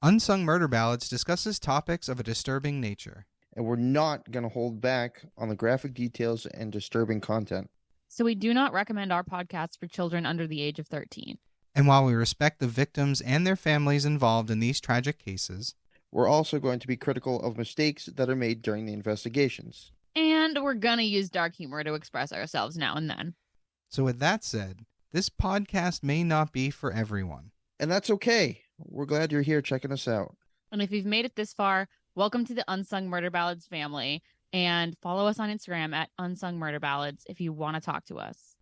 Unsung Murder Ballads discusses topics of a disturbing nature. And we're not going to hold back on the graphic details and disturbing content. So we do not recommend our podcast for children under the age of 13. And while we respect the victims and their families involved in these tragic cases, we're also going to be critical of mistakes that are made during the investigations. And we're going to use dark humor to express ourselves now and then. So with that said, this podcast may not be for everyone. And that's okay. We're glad you're here checking us out. And if you've made it this far, welcome to the Unsung Murder Ballads family. And follow us on Instagram at Unsung Murder Ballads if you want to talk to us.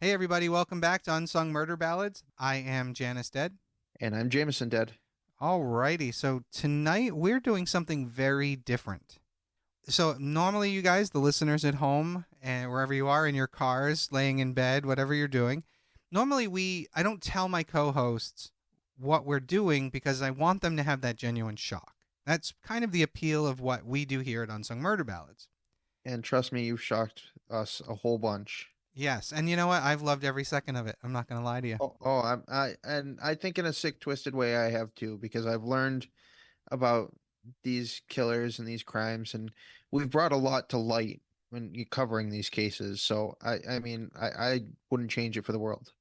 Hey everybody, welcome back to Unsung Murder Ballads. I am Janus Dead. And I'm Jameson Dead. Alrighty, so tonight we're doing something very different. So normally you guys, the listeners at home and wherever you are, in your cars, laying in bed, whatever you're doing, normally I don't tell my co-hosts what we're doing because I want them to have that genuine shock. That's kind of the appeal of what we do here at Unsung Murder Ballads. And trust me, you've shocked us a whole bunch. Yes, and you know what? I've loved every second of it. I'm not going to lie to you. I think in a sick, twisted way I have too, because I've learned about these killers and these crimes, and we've brought a lot to light when you're covering these cases. So I wouldn't change it for the world.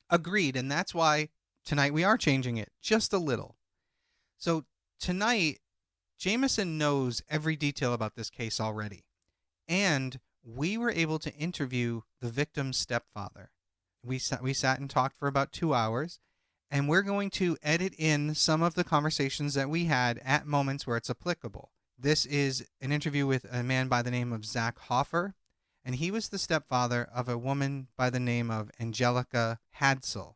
Agreed, and that's why tonight we are changing it just a little. So tonight, Jameson knows every detail about this case already, and we were able to interview the victim's stepfather. We sat and talked for about 2 hours, and we're going to edit in some of the conversations that we had at moments where it's applicable. This is an interview with a man by the name of Zach Hoffer, and he was the stepfather of a woman by the name of Anjelica Hadsell,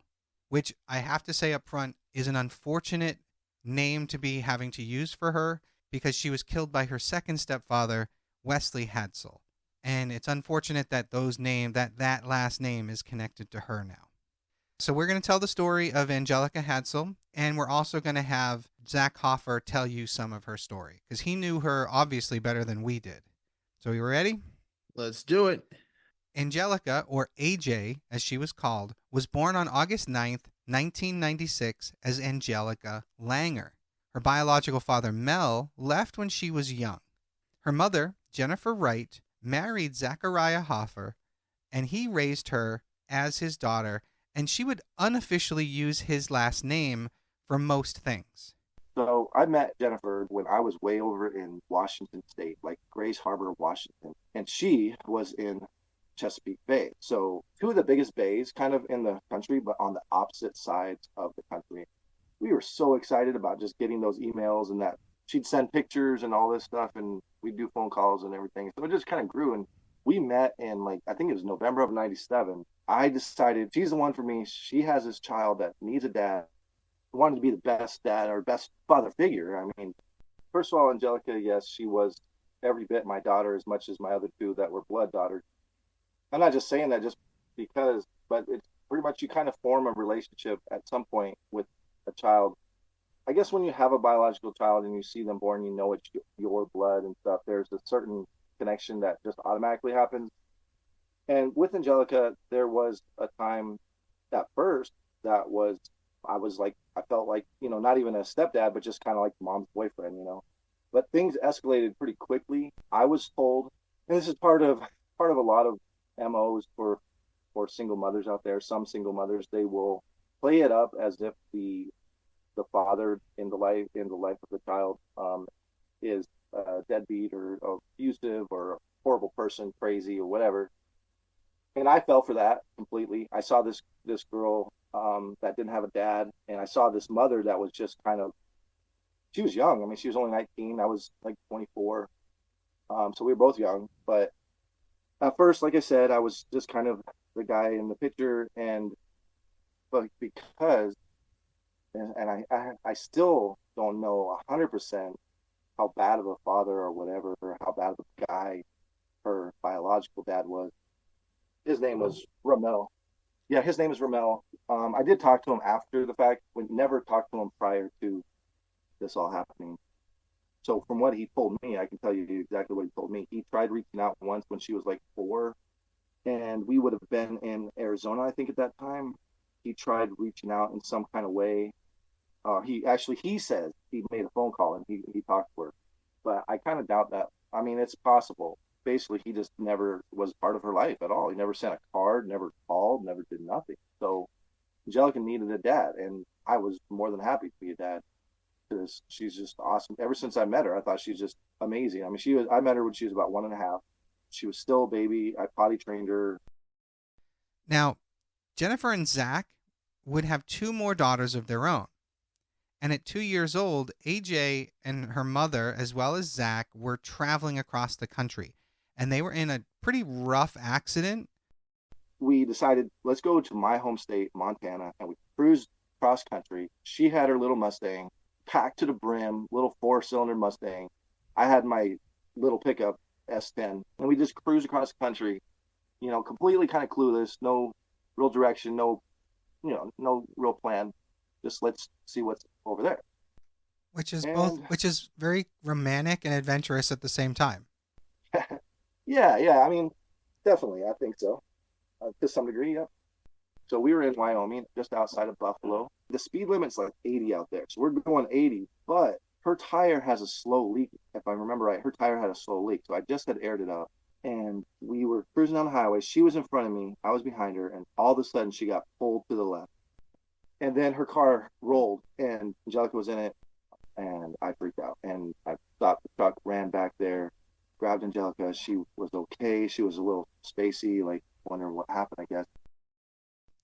which I have to say up front is an unfortunate name to be having to use for her because she was killed by her second stepfather, Wesley Hadsell. And it's unfortunate that that last name is connected to her now. So we're going to tell the story of Anjelica Hadsell, and we're also going to have Zach Hoffer tell you some of her story, because he knew her obviously better than we did. So you ready? Let's do it. Anjelica, or AJ as she was called, was born on August 9th, 1996 as Anjelica Langer. Her biological father, Mel, left when she was young. Her mother, Jennifer Wright, married Zachariah Hoffer, and he raised her as his daughter, and she would unofficially use his last name for most things. So I met Jennifer when I was way over in Washington State, like Grace Harbor, Washington, and she was in Chesapeake Bay. So two of the biggest bays kind of in the country, but on the opposite sides of the country. We were so excited about just getting those emails and that she'd send pictures and all this stuff, and we'd do phone calls and everything. So it just kind of grew, and we met in I think it was November of 97. I decided she's the one for me. She has this child that needs a dad. I wanted to be the best dad or best father figure. I mean, first of all, Anjelica, yes, she was every bit my daughter as much as my other two that were blood daughters. I'm not just saying that just because, but it's pretty much you kind of form a relationship at some point with a child. I guess when you have a biological child and you see them born, you know it's your blood and stuff. There's a certain connection that just automatically happens. And with Anjelica, there was a time at first I felt like, not even a stepdad, but just kind of like mom's boyfriend, But things escalated pretty quickly. I was told, and this is part of a lot of MOs for single mothers out there. Some single mothers, they will play it up as if the father in the life of the child is a deadbeat or abusive or a horrible person, crazy or whatever. And I fell for that completely. I saw this girl that didn't have a dad, and I saw this mother that was just she was young. I mean, she was only 19. I was like 24. So we were both young. But at first, like I said, I was just kind of the guy in the picture, but because, and I still don't know 100% how bad of a father or whatever, or how bad of a guy her biological dad was. His name was Ramel. Yeah, his name is Ramel. I did talk to him after the fact. We never talked to him prior to this all happening. So from what he told me, I can tell you exactly what he told me. He tried reaching out once when she was like 4, and we would have been in Arizona, I think, at that time. He tried reaching out in some kind of way. He says he made a phone call and he talked to her, but I kind of doubt that. I mean, it's possible. Basically, he just never was part of her life at all. He never sent a card, never called, never did nothing. So Angelica needed a dad, and I was more than happy to be a dad because she's just awesome. Ever since I met her, I thought she's just amazing. I mean, I met her when she was about 1.5. She was still a baby. I potty trained her. Now, Jennifer and Zach would have 2 more daughters of their own. And at 2 years old, AJ and her mother, as well as Zach, were traveling across the country. And they were in a pretty rough accident. We decided, let's go to my home state, Montana, and we cruised cross country. She had her little Mustang, packed to the brim, little 4-cylinder Mustang. I had my little pickup S10, and we just cruised across the country, completely kind of clueless, no real direction, no real plan. Just let's see what's over there. Which is very romantic and adventurous at the same time. Yeah. I mean, definitely, I think so. To some degree, yeah. So we were in Wyoming, just outside of Buffalo. The speed limit's like 80 out there. So we're going 80, but her tire has a slow leak. If I remember right, her tire had a slow leak. So I just had aired it up. And we were cruising down the highway. She was in front of me. I was behind her. And all of a sudden, she got pulled to the left. And then her car rolled, and Angelica was in it. And I freaked out. And I stopped the truck, ran back there, grabbed Angelica. She was okay. She was a little spacey, like wondering what happened, I guess.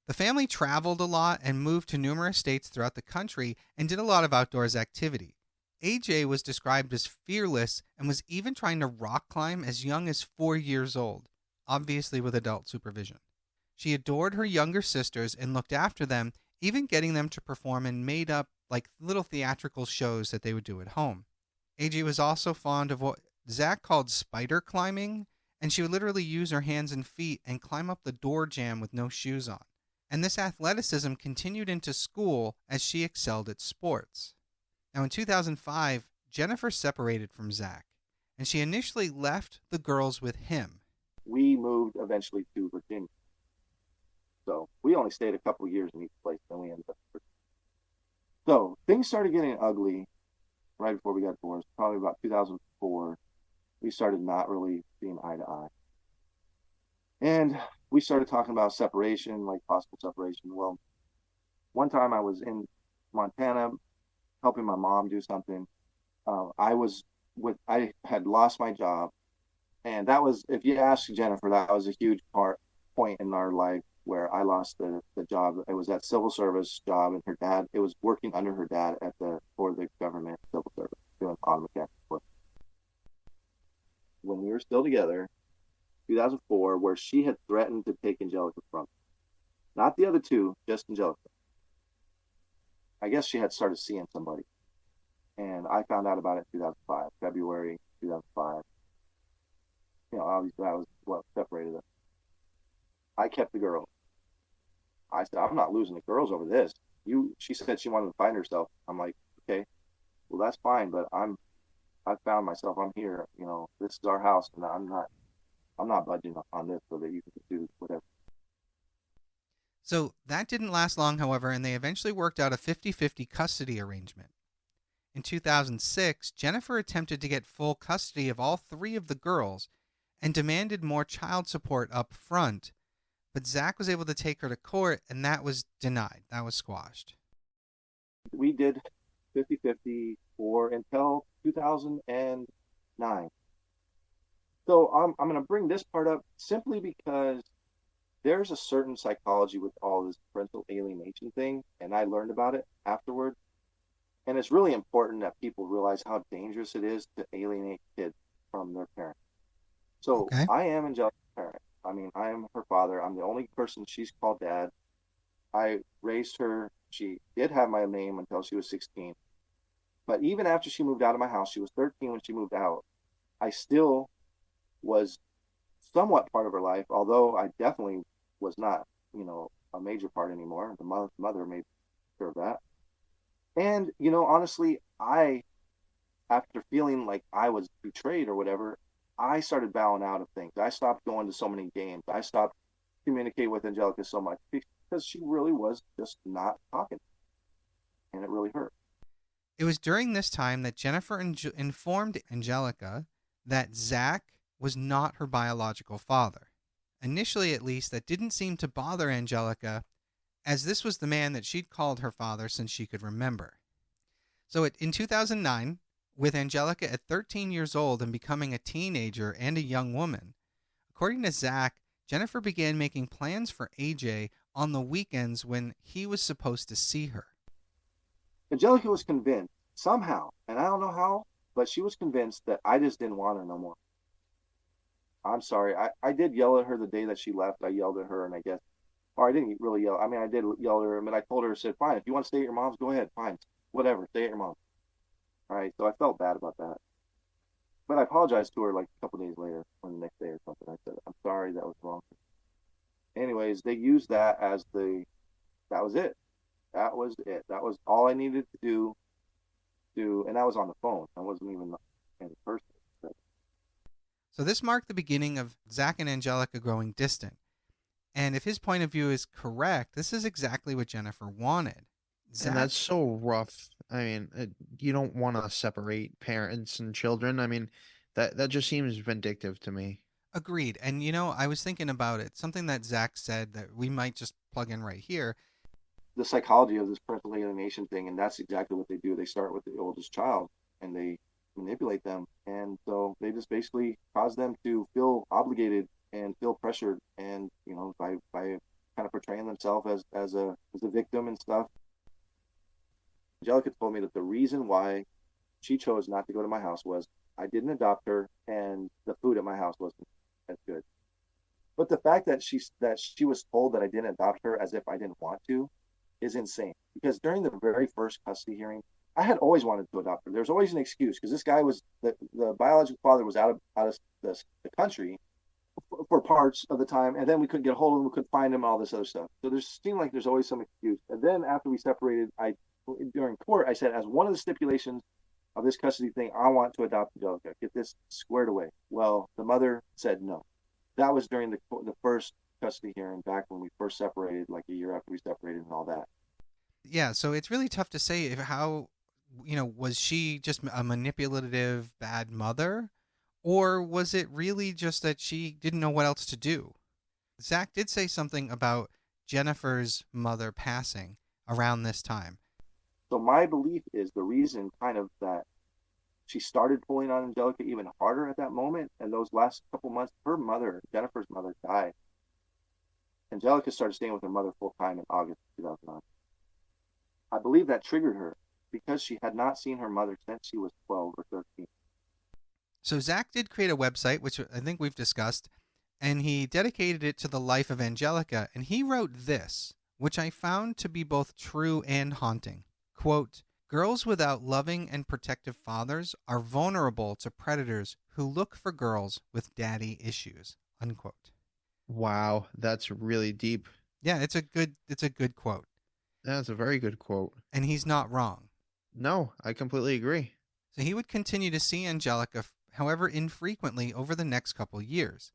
The family traveled a lot and moved to numerous states throughout the country and did a lot of outdoors activity. AJ was described as fearless and was even trying to rock climb as young as 4 years old, obviously with adult supervision. She adored her younger sisters and looked after them, even getting them to perform in made-up, like little theatrical shows that they would do at home. AJ was also fond of what Zach called spider climbing, and she would literally use her hands and feet and climb up the door jamb with no shoes on. And this athleticism continued into school as she excelled at sports. Now in 2005, Jennifer separated from Zach, and she initially left the girls with him. We moved eventually to Virginia. So we only stayed a couple of years in each place, then we ended up in Virginia. So things started getting ugly right before we got divorced, probably about 2004. We started not really seeing eye to eye. And we started talking about separation, like possible separation. Well, one time I was in Montana helping my mom do something. I had lost my job. And that was, if you ask Jennifer, that was a huge point in our life where I lost the job. It was that civil service job, and her dad, it was working under her dad for the government civil service, doing auto mechanic work. When we were still together, 2004, where she had threatened to take Angelica from me. Not the other two, just Angelica. I guess she had started seeing somebody. And I found out about it in 2005, February 2005. Obviously that was what separated us. I kept the girl. I said, I'm not losing the girls over this. She said she wanted to find herself. I'm like, okay, well, that's fine, but I found myself. I'm here. This is our house, and I'm not budging on this so that you can do whatever. So that didn't last long, however, and they eventually worked out a 50-50 custody arrangement. In 2006, Jennifer attempted to get full custody of all 3 of the girls and demanded more child support up front, but Zach was able to take her to court, and that was denied. That was squashed. We did 50-50 until 2009. So I'm going to bring this part up simply because there's a certain psychology with all this parental alienation thing, and I learned about it afterward. And it's really important that people realize how dangerous it is to alienate kids from their parents. So Okay. I am Angelica's parent. I mean, I am her father. I'm the only person she's called dad. I raised her. She did have my name until she was 16. But even after she moved out of my house, she was 13 when she moved out, I still was somewhat part of her life, although I definitely was not, a major part anymore. The mother made sure of that. And, honestly, after feeling like I was betrayed or whatever, I started bowing out of things. I stopped going to so many games. I stopped communicating with Anjelica so much because she really was just not talking, and it really hurt. It was during this time that Jennifer informed Anjelica that Zach was not her biological father. Initially, at least, that didn't seem to bother Anjelica, as this was the man that she'd called her father since she could remember. So in 2009, with Anjelica at 13 years old and becoming a teenager and a young woman, according to Zach, Jennifer began making plans for AJ on the weekends when he was supposed to see her. Anjelica was convinced somehow, and I don't know how, but she was convinced that I just didn't want her no more. I'm sorry. I did yell at her the day that she left. I yelled at her, and I guess, or I didn't really yell. I mean, I did yell at her, but I told her, I said, fine, if you want to stay at your mom's, go ahead, fine, whatever, stay at your mom's. All right, so I felt bad about that. But I apologized to her like a couple days later, or the next day or something. I said, I'm sorry, that was wrong. Anyways, they used that as that was it. That was it. That was all I needed to do, and that was on the phone. I wasn't even in person. So this marked the beginning of Zach and Anjelica growing distant. And if his point of view is correct, this is exactly what Jennifer wanted. Zach, And that's so rough. I mean, you don't want to separate parents and children. I mean, that just seems vindictive to me. agreed. And, I was thinking about it. Something that Zach said that we might just plug in right here. The psychology of this parental alienation thing, and that's exactly what they do. They start with the oldest child, and they manipulate them, and so they just basically cause them to feel obligated and feel pressured, and by kind of portraying themselves as a victim and stuff. Anjelica told me that the reason why she chose not to go to my house was I didn't adopt her, and the food at my house wasn't as good. But the fact that she was told that I didn't adopt her as if I didn't want to is insane. Because during the very first custody hearing, I had always wanted to adopt her. There was always an excuse because this guy was the biological father was out of the country for parts of the time, and then we couldn't get a hold of him, we couldn't find him, all this other stuff. So there seemed like there's always some excuse. And then after we separated, during court, I said, as one of the stipulations of this custody thing, I want to adopt Anjelica. Get this squared away. Well, the mother said no. That was during the first custody hearing back when we first separated, like a year after we separated and all that. Yeah, so it's really tough to say how, was she just a manipulative, bad mother? Or was it really just that she didn't know what else to do? Zach did say something about Jennifer's mother passing around this time. So my belief is the reason kind of that she started pulling on Anjelica even harder at that moment, and those last couple months, Jennifer's mother, died. Anjelica started staying with her mother full time in August 2009. I believe that triggered her because she had not seen her mother since she was 12 or 13. So Zach did create a website, which I think we've discussed, and he dedicated it to the life of Anjelica, and he wrote this, which I found to be both true and haunting. Quote, "Girls without loving and protective fathers are vulnerable to predators who look for girls with daddy issues." Unquote. Wow, that's really deep. Yeah, it's a good quote. That's a very good quote. And he's not wrong. No, I completely agree. So he would continue to see Anjelica, however infrequently, over the next couple years.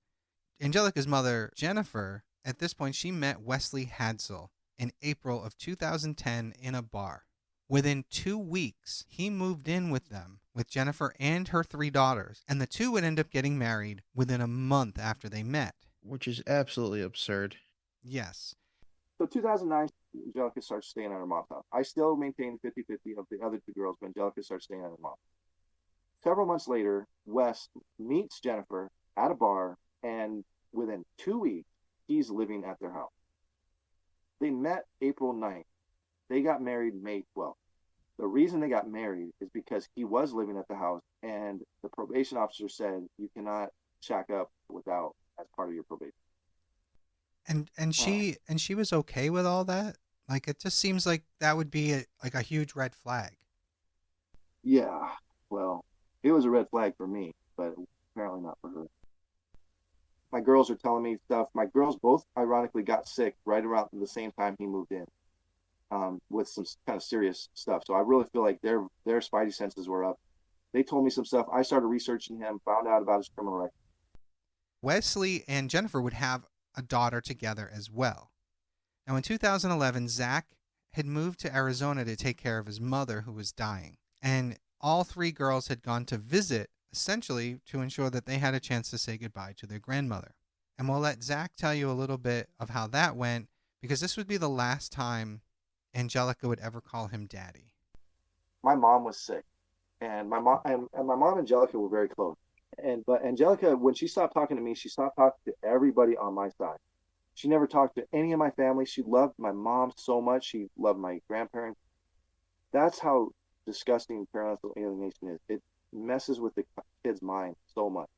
Anjelica's mother, Jennifer, at this point, she met Wesley Hadsell in April of 2010 in a bar. Within 2 weeks, he moved in with them, with Jennifer and her 3 daughters, and the two would end up getting married within a month after they met. Which is absolutely absurd. Yes. So 2009, Anjelica starts staying at her mom's house. I still maintain 50-50 of the other 2 girls, but Anjelica starts staying at her mom. Several months later, Wes meets Jennifer at a bar, and within 2 weeks, he's living at their house. They met April 9th. They got married May 12th. The reason they got married is because he was living at the house, and the probation officer said you cannot shack up without as part of your probation. And she was okay with all that? Like, it just seems like that would be a huge red flag. Yeah, well, it was a red flag for me, but apparently not for her. My girls are telling me stuff. My girls both ironically got sick right around the same time he moved in, with some kind of serious stuff. So I really feel like their spidey senses were up They told me some stuff. I started researching him, found out about his criminal record. Wesley and Jennifer would have a daughter together as well. Now, in 2011, Zach had moved to Arizona to take care of his mother, who was dying. And all three girls had gone to visit, essentially to ensure that they had a chance to say goodbye to their grandmother. And we'll let Zach tell you a little bit of how that went, because this would be the last time Anjelica would ever call him daddy. My mom was sick, and my mom and my mom and Anjelica were very close. But Anjelica, when she stopped talking to me, she stopped talking to everybody on my side. She never talked to any of my family. She loved my mom so much. She loved my grandparents. That's how disgusting parental alienation is. It messes with the kid's mind so much.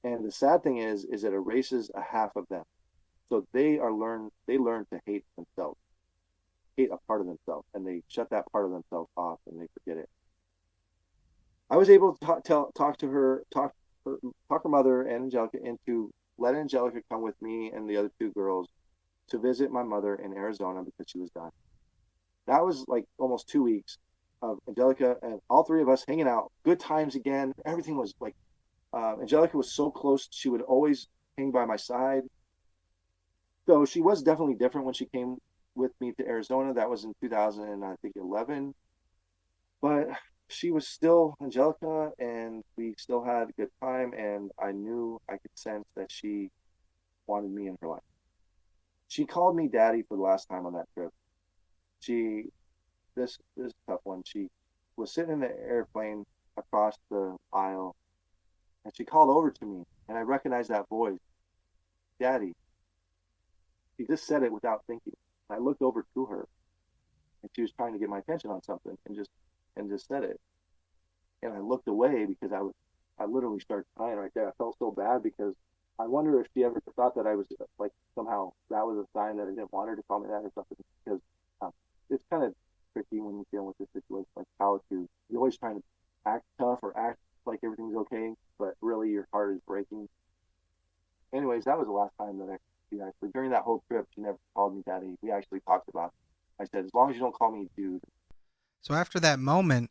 And the sad thing is it erases a half of them. So they learn to hate themselves, hate a part of themselves, and they shut that part of themselves off and they forget it. I was able to talk her mother and Anjelica into letting Anjelica come with me and the other two girls to visit my mother in Arizona because she was dying. That was like almost 2 weeks of Anjelica and all three of us hanging out, good times again. Everything was like, Anjelica was so close. She would always hang by my side. So she was definitely different when she came with me to Arizona. That was in 2011. But she was still Anjelica, and we still had a good time, and I knew, I could sense that she wanted me in her life. She called me daddy for the last time on that trip. This is a tough one. She was sitting in the airplane across the aisle, and she called over to me, and I recognized that voice, Daddy. She just said it without thinking. I looked over to her, and she was trying to get my attention on something, and just said it. And I looked away because I literally started crying right there. I felt so bad because I wonder if she ever thought that I was like somehow that was a sign that I didn't want her to call me that or something. Because it's kind of tricky when you're dealing with this situation, like you're always trying to act tough or act like everything's okay, but really your heart is breaking. Anyways, that was the last time that she actually, during that whole trip, she never called me daddy. We actually talked about it. I said, as long as you don't call me dude. So after that moment,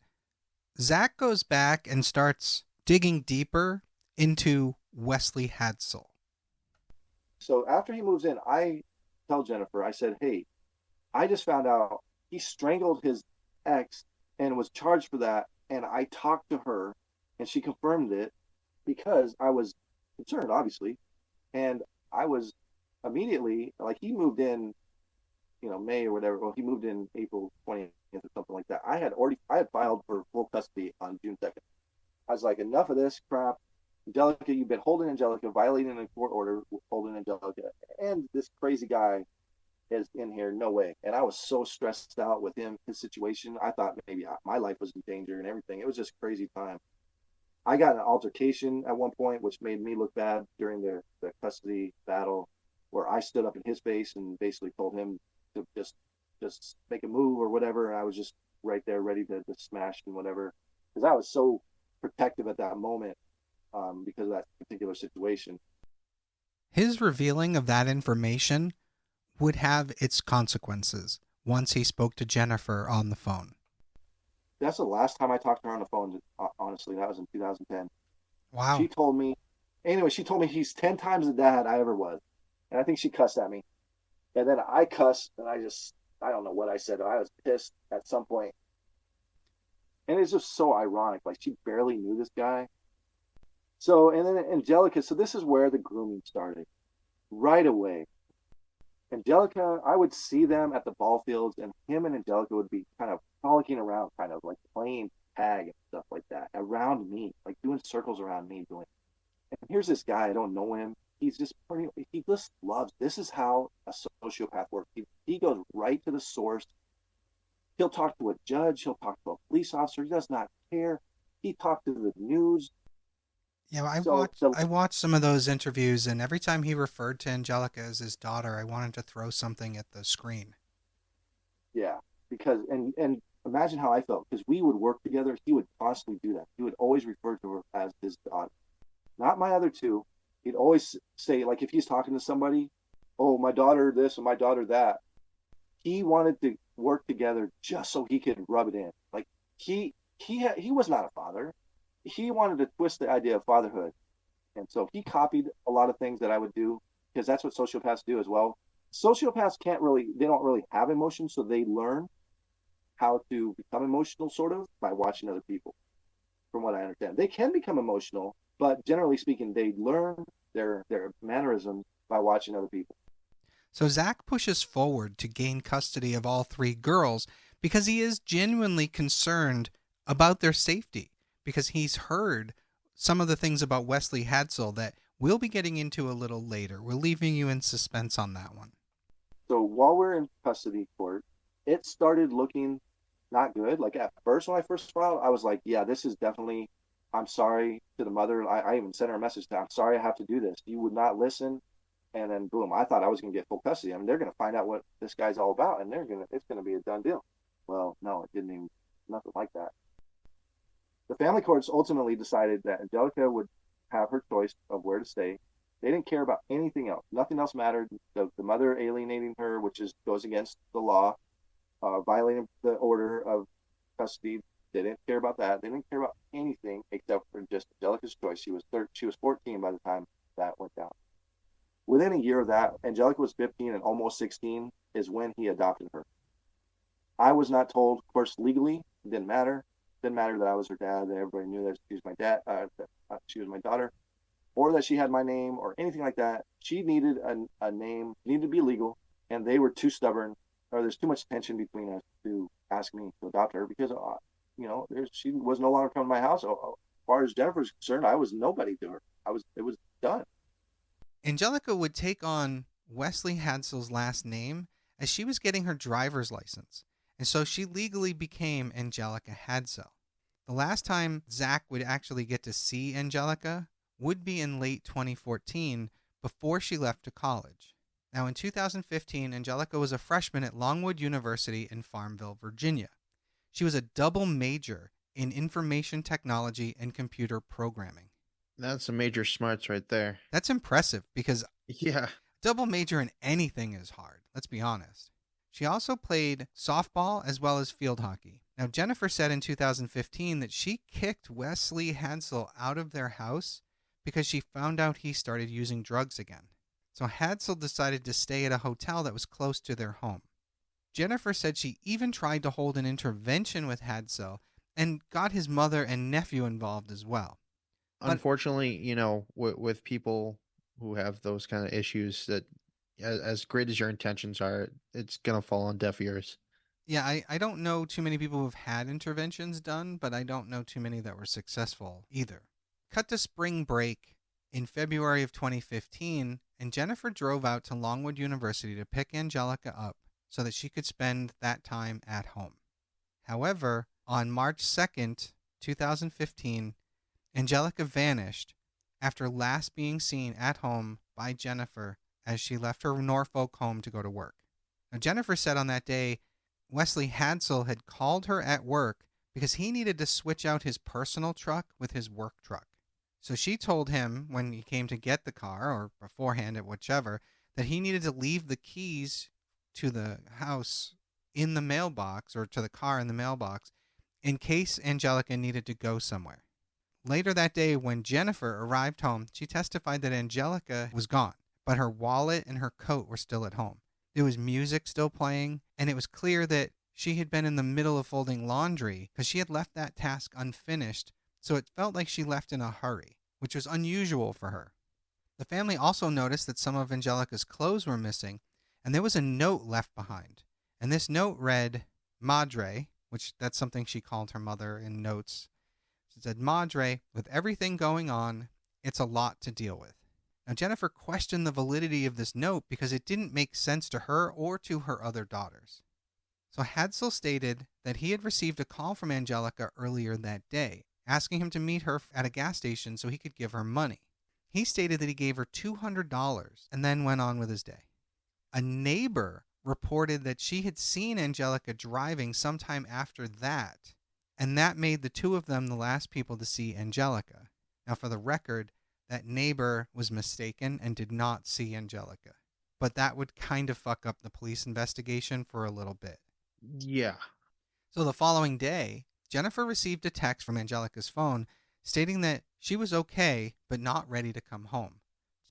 Zach goes back and starts digging deeper into Wesley Hadsell. So after he moves in, I tell Jennifer, I said, hey, I just found out he strangled his ex and was charged for that. And I talked to her and she confirmed it because I was concerned, obviously. And I was immediately, like, he moved in, May or whatever. Well, he moved in April 20th or something like that. I had filed for full custody on June 2nd. I was like, enough of this crap. Anjelica, you've been holding Anjelica, violating a court order, holding Anjelica, and this crazy guy is in here. No way. And I was so stressed out with his situation. I thought maybe my life was in danger and everything. It was just crazy time. I got an altercation at one point, which made me look bad during the custody battle, where I stood up in his face and basically told him to just make a move or whatever. And I was just right there ready to smash and whatever, because I was so protective at that moment because of that particular situation. His revealing of that information would have its consequences once he spoke to Jennifer on the phone. That's the last time I talked to her on the phone, honestly. That was in 2010. Wow. She told me he's 10 times the dad I ever was. And I think she cussed at me. And then I cussed, and I don't know what I said. I was pissed at some point. And it's just so ironic. Like, she barely knew this guy. So, and then Anjelica, so this is where the grooming started. Right away. Anjelica, I would see them at the ball fields, and him and Anjelica would be kind of frolicking around, kind of like playing tag and stuff like that around me, like doing circles around me. And here's this guy, I don't know him. He just loves. This is how a sociopath works. He goes right to the source. He'll talk to a judge. He'll talk to a police officer. He does not care. He talked to the news. Yeah, I watched some of those interviews, and every time he referred to Anjelica as his daughter, I wanted to throw something at the screen. Yeah, because and imagine how I felt, because we would work together. He would constantly do that. He would always refer to her as his daughter, not my other two. He'd always say, like, if he's talking to somebody, oh, my daughter this and my daughter that. He wanted to work together just so he could rub it in. Like, he was not a father. He wanted to twist the idea of fatherhood, and so he copied a lot of things that I would do, because that's what sociopaths do as well. Sociopaths they don't really have emotions, so they learn how to become emotional sort of by watching other people. From what I understand, they can become emotional, but generally speaking, they learn their mannerisms by watching other people. So Zach pushes forward to gain custody of all three girls because he is genuinely concerned about their safety, because he's heard some of the things about Wesley Hadsell that we'll be getting into a little later. We're leaving you in suspense on that one. So while we're in custody court, it started looking not good. Like at first, when I first filed, I was like, yeah, this is definitely, I'm sorry to the mother. I even sent her a message that I'm sorry I have to do this. You would not listen. And then boom, I thought I was going to get full custody. I mean, they're going to find out what this guy's all about, and it's going to be a done deal. Well, no, it didn't even, nothing like that. The family courts ultimately decided that Anjelica would have her choice of where to stay. They didn't care about anything else. Nothing else mattered. The mother alienating her, which goes against the law, violating the order of custody. They didn't care about that. They didn't care about anything except for just Anjelica's choice. She was 14 by the time that went down. Within a year of that, Anjelica was 15 and almost 16 is when he adopted her. I was not told, of course, legally. It didn't matter. It didn't matter that I was her dad, that everybody knew that she was my dad, that she was my daughter, or that she had my name or anything like that. She needed a name, needed to be legal, and they were too stubborn, or there's too much tension between us to ask me to adopt her because, she was no longer coming to my house. As far as Jennifer's concerned, I was nobody to her. It was done. Anjelica would take on Wesley Hadsell's last name as she was getting her driver's license, and so she legally became Anjelica Hadsell. The last time Zach would actually get to see Anjelica would be in late 2014 before she left to college. Now in 2015, Anjelica was a freshman at Longwood University in Farmville, Virginia. She was a double major in information technology and computer programming. That's some major smarts right there. That's impressive because Yeah. double major in anything is hard, let's be honest. She also played softball as well as field hockey. Now, Jennifer said in 2015 that she kicked Wesley Hadsell out of their house because she found out he started using drugs again. So Hadsell decided to stay at a hotel that was close to their home. Jennifer said she even tried to hold an intervention with Hadsell and got his mother and nephew involved as well. Unfortunately, with people who have those kind of issues, that as great as your intentions are, it's going to fall on deaf ears. Yeah, I don't know too many people who've had interventions done, but I don't know too many that were successful either. Cut to spring break in February of 2015, and Jennifer drove out to Longwood University to pick Anjelica up so that she could spend that time at home. However, on March 2nd, 2015, Anjelica vanished after last being seen at home by Jennifer as she left her Norfolk home to go to work. Now, Jennifer said on that day, Wesley Hadsell had called her at work because he needed to switch out his personal truck with his work truck. So she told him when he came to get the car, or beforehand at whichever, that he needed to leave the keys to the house in the mailbox, or to the car in the mailbox, in case Anjelica needed to go somewhere. Later that day, when Jennifer arrived home, she testified that Anjelica was gone, but her wallet and her coat were still at home. There was music still playing, and it was clear that she had been in the middle of folding laundry because she had left that task unfinished, so it felt like she left in a hurry, which was unusual for her. The family also noticed that some of Anjelica's clothes were missing, and there was a note left behind. And this note read, Madre, which that's something she called her mother in notes. It said, Madre, with everything going on, it's a lot to deal with. Now, Jennifer questioned the validity of this note because it didn't make sense to her or to her other daughters. So Hadsell stated that he had received a call from Anjelica earlier that day, asking him to meet her at a gas station so he could give her money. He stated that he gave her $200 and then went on with his day. A neighbor reported that she had seen Anjelica driving sometime after that, and that made the two of them the last people to see Anjelica. Now, for the record, that neighbor was mistaken and did not see Anjelica. But that would kind of fuck up the police investigation for a little bit. Yeah. So the following day, Jennifer received a text from Anjelica's phone stating that she was okay but not ready to come home.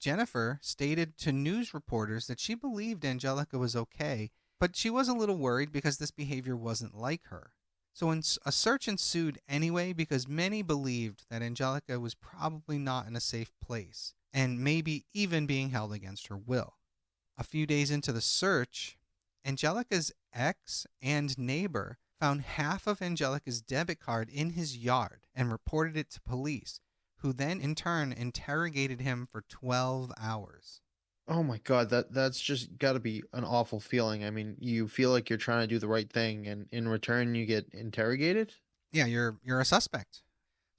Jennifer stated to news reporters that she believed Anjelica was okay, but she was a little worried because this behavior wasn't like her. So a search ensued anyway because many believed that Anjelica was probably not in a safe place and maybe even being held against her will. A few days into the search, Anjelica's ex and neighbor found half of Anjelica's debit card in his yard and reported it to police, who then in turn interrogated him for 12 hours. Oh my God, that's just got to be an awful feeling. I mean, you feel like you're trying to do the right thing, and in return, you get interrogated? Yeah, you're a suspect.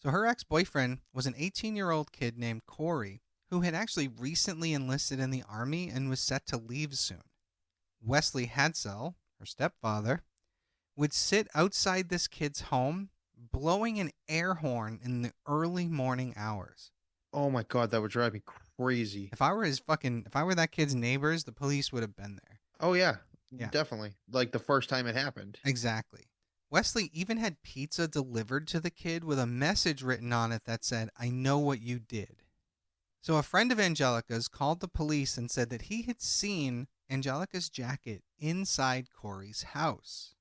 So her ex-boyfriend was an 18-year-old kid named Corey, who had actually recently enlisted in the Army and was set to leave soon. Wesley Hadsell, her stepfather, would sit outside this kid's home blowing an air horn in the early morning hours. Oh my God, that would drive me crazy. If I were that kid's neighbors, the police would have been there. Oh yeah, Yeah. definitely. Like the first time it happened. Exactly. Wesley even had pizza delivered to the kid with a message written on it that said, "I know what you did." So a friend of Anjelica's called the police and said that he had seen Anjelica's jacket inside Corey's house.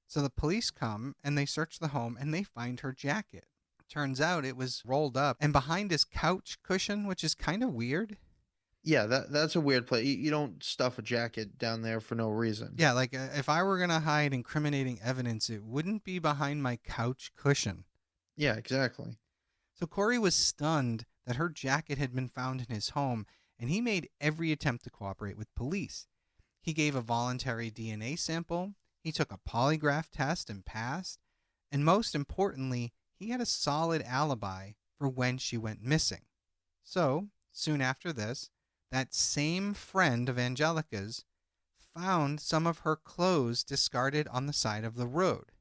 So the police come and they search the home and they find her jacket. Turns out it was rolled up and behind his couch cushion, which is kind of weird. Yeah, that's a weird place. You don't stuff a jacket down there for no reason. Yeah, like if I were going to hide incriminating evidence, it wouldn't be behind my couch cushion. Yeah, exactly. So Corey was stunned that her jacket had been found in his home, and he made every attempt to cooperate with police. He gave a voluntary DNA sample, he took a polygraph test and passed, and most importantly, he had a solid alibi for when she went missing. So, soon after this, that same friend of Anjelica's found some of her clothes discarded on the side of the road.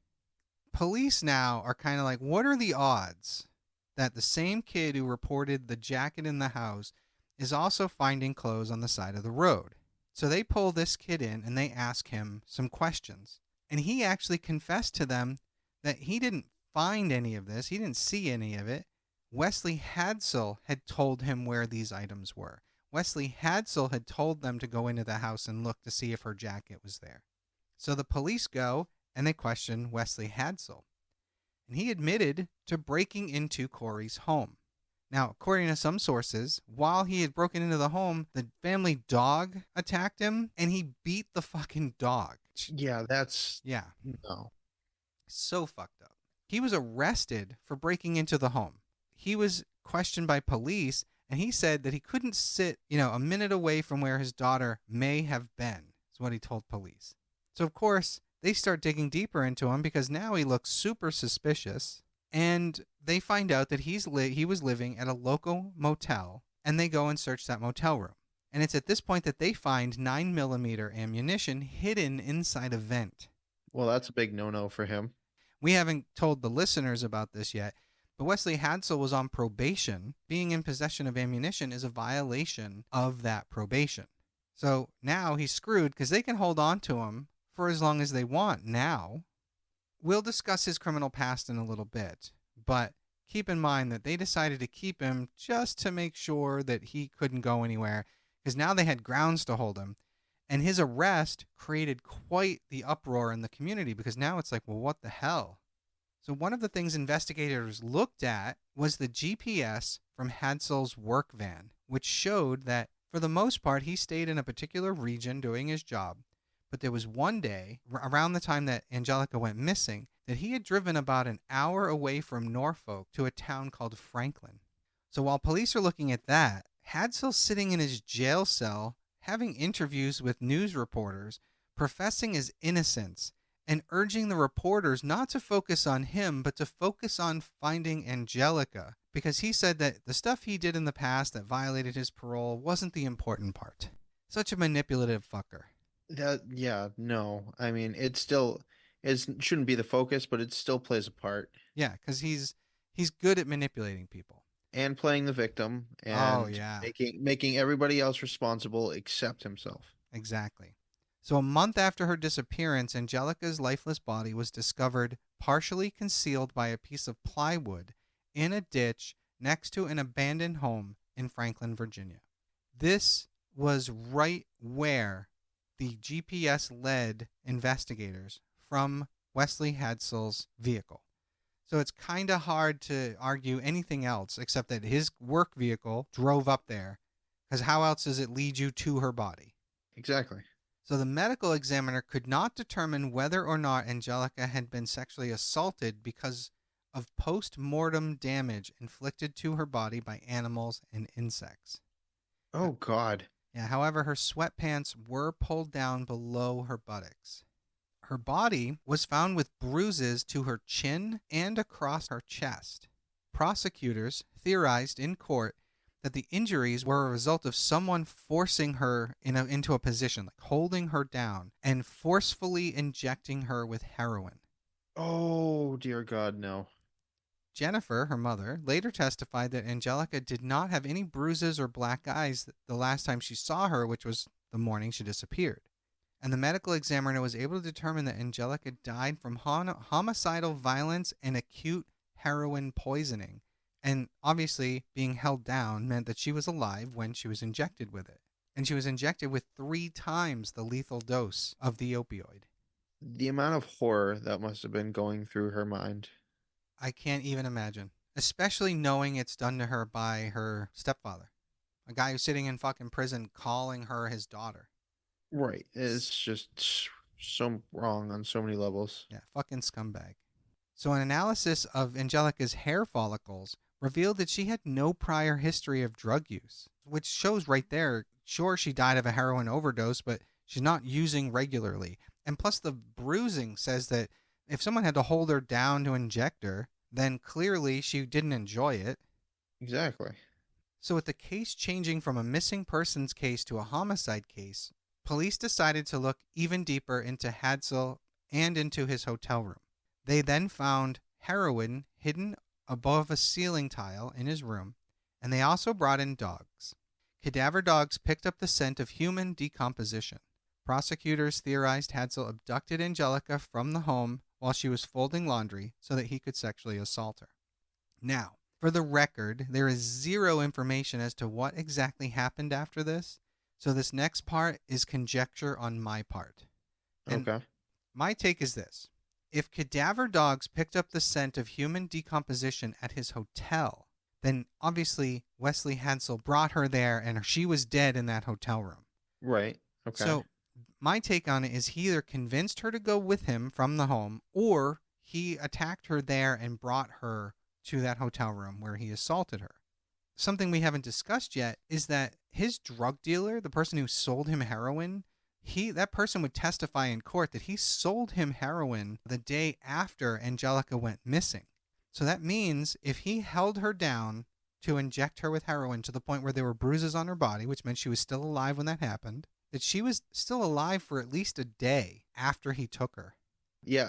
Police now are kind of like, what are the odds that the same kid who reported the jacket in the house is also finding clothes on the side of the road? So they pull this kid in and they ask him some questions. And he actually confessed to them that he didn't find any of this. He didn't see any of it. Wesley Hadsell had told him where these items were. Wesley Hadsell had told them to go into the house and look to see if her jacket was there. So the police go and they question Wesley Hadsell. And he admitted to breaking into Corey's home. Now, according to some sources, while he had broken into the home, the family dog attacked him and he beat the fucking dog. Yeah, that's Yeah. no. So fucked up. He was arrested for breaking into the home. He was questioned by police, and he said that he couldn't sit, a minute away from where his daughter may have been, is what he told police. So, of course, they start digging deeper into him because now he looks super suspicious, and they find out that he was living at a local motel, and they go and search that motel room. And it's at this point that they find 9mm ammunition hidden inside a vent. Well, that's a big no-no for him. We haven't told the listeners about this yet, but Wesley Hadsell was on probation. Being in possession of ammunition is a violation of that probation. So now he's screwed because they can hold on to him for as long as they want now. We'll discuss his criminal past in a little bit, but keep in mind that they decided to keep him just to make sure that he couldn't go anywhere, because now they had grounds to hold him. And his arrest created quite the uproar in the community because now it's like, well, what the hell? So one of the things investigators looked at was the GPS from Hadsell's work van, which showed that for the most part, he stayed in a particular region doing his job. But there was one day, around the time that Anjelica went missing, that he had driven about an hour away from Norfolk to a town called Franklin. So while police are looking at that, Hadsell's sitting in his jail cell having interviews with news reporters, professing his innocence, and urging the reporters not to focus on him, but to focus on finding Anjelica, because he said that the stuff he did in the past that violated his parole wasn't the important part. Such a manipulative fucker. No. I mean, it shouldn't be the focus, but it still plays a part. Yeah, because he's good at manipulating people. And playing the victim, and yeah. making everybody else responsible except himself. Exactly. So a month after her disappearance, Anjelica's lifeless body was discovered partially concealed by a piece of plywood in a ditch next to an abandoned home in Franklin, Virginia. This was right where the GPS led investigators from Wesley Hadsell's vehicle. So it's kind of hard to argue anything else except that his work vehicle drove up there, because how else does it lead you to her body? Exactly. So the medical examiner could not determine whether or not Anjelica had been sexually assaulted because of post-mortem damage inflicted to her body by animals and insects. Oh, God. Yeah, however, her sweatpants were pulled down below her buttocks. Her body was found with bruises to her chin and across her chest. Prosecutors theorized in court that the injuries were a result of someone forcing her into a position, like holding her down and forcefully injecting her with heroin. Oh, dear God, no. Jennifer, her mother, later testified that Anjelica did not have any bruises or black eyes the last time she saw her, which was the morning she disappeared. And the medical examiner was able to determine that Anjelica died from homicidal violence and acute heroin poisoning. And obviously, being held down meant that she was alive when she was injected with it. And she was injected with 3 times the lethal dose of the opioid. The amount of horror that must have been going through her mind. I can't even imagine. Especially knowing it's done to her by her stepfather. A guy who's sitting in fucking prison calling her his daughter. Right. It's just so wrong on so many levels. Yeah, fucking scumbag. So an analysis of Anjelica's hair follicles revealed that she had no prior history of drug use, which shows right there, sure, she died of a heroin overdose, but she's not using regularly. And plus the bruising says that if someone had to hold her down to inject her, then clearly she didn't enjoy it. Exactly. So with the case changing from a missing persons case to a homicide case, police decided to look even deeper into Hadsell and into his hotel room. They then found heroin hidden above a ceiling tile in his room, and they also brought in dogs. Cadaver dogs picked up the scent of human decomposition. Prosecutors theorized Hadsell abducted Anjelica from the home while she was folding laundry so that he could sexually assault her. Now, for the record, there is zero information as to what exactly happened after this, so this next part is conjecture on my part. And okay. My take is this. If cadaver dogs picked up the scent of human decomposition at his hotel, then obviously Wesley Hadsell brought her there and she was dead in that hotel room. Right. Okay. So my take on it is he either convinced her to go with him from the home or he attacked her there and brought her to that hotel room where he assaulted her. Something we haven't discussed yet is that his drug dealer, the person who sold him heroin, that person would testify in court that he sold him heroin the day after Anjelica went missing. So that means if he held her down to inject her with heroin to the point where there were bruises on her body, which meant she was still alive when that happened, that she was still alive for at least a day after he took her. Yeah,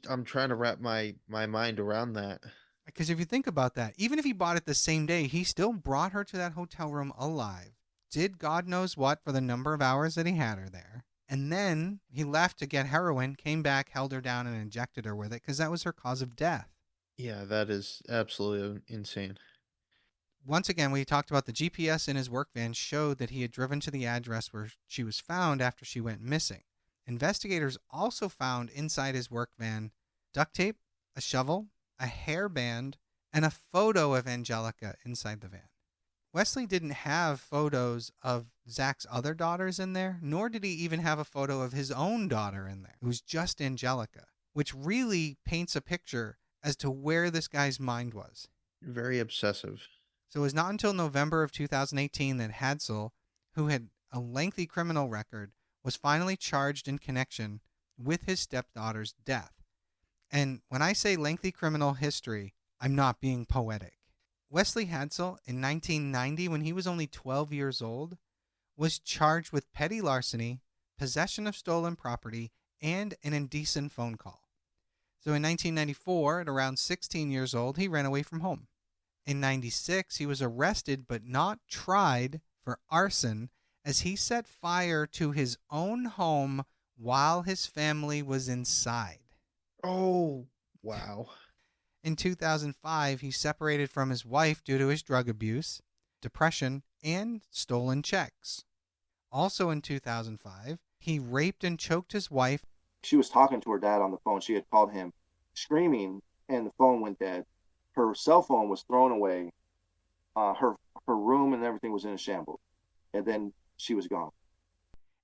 I'm trying to wrap my mind around that. Because if you think about that, even if he bought it the same day, he still brought her to that hotel room alive, did God knows what for the number of hours that he had her there, and then he left to get heroin, came back, held her down, and injected her with it because that was her cause of death. Yeah, that is absolutely insane. Once again, we talked about the GPS in his work van showed that he had driven to the address where she was found after she went missing. Investigators also found inside his work van duct tape, a shovel, a hairband, and a photo of Anjelica inside the van. Wesley didn't have photos of Zach's other daughters in there, nor did he even have a photo of his own daughter in there, who's just Anjelica, which really paints a picture as to where this guy's mind was. Very obsessive. So it was not until November of 2018 that Hadsell, who had a lengthy criminal record, was finally charged in connection with his stepdaughter's death. And when I say lengthy criminal history, I'm not being poetic. Wesley Hadsell, in 1990, when he was only 12 years old, was charged with petty larceny, possession of stolen property, and an indecent phone call. So in 1994, at around 16 years old, he ran away from home. In 96, he was arrested but not tried for arson as he set fire to his own home while his family was inside. Oh, wow. In 2005, he separated from his wife due to his drug abuse, depression, and stolen checks. Also in 2005, he raped and choked his wife. She was talking to her dad on the phone. She had called him screaming, and the phone went dead. Her cell phone was thrown away. Her room and everything was in a shambles. And then she was gone.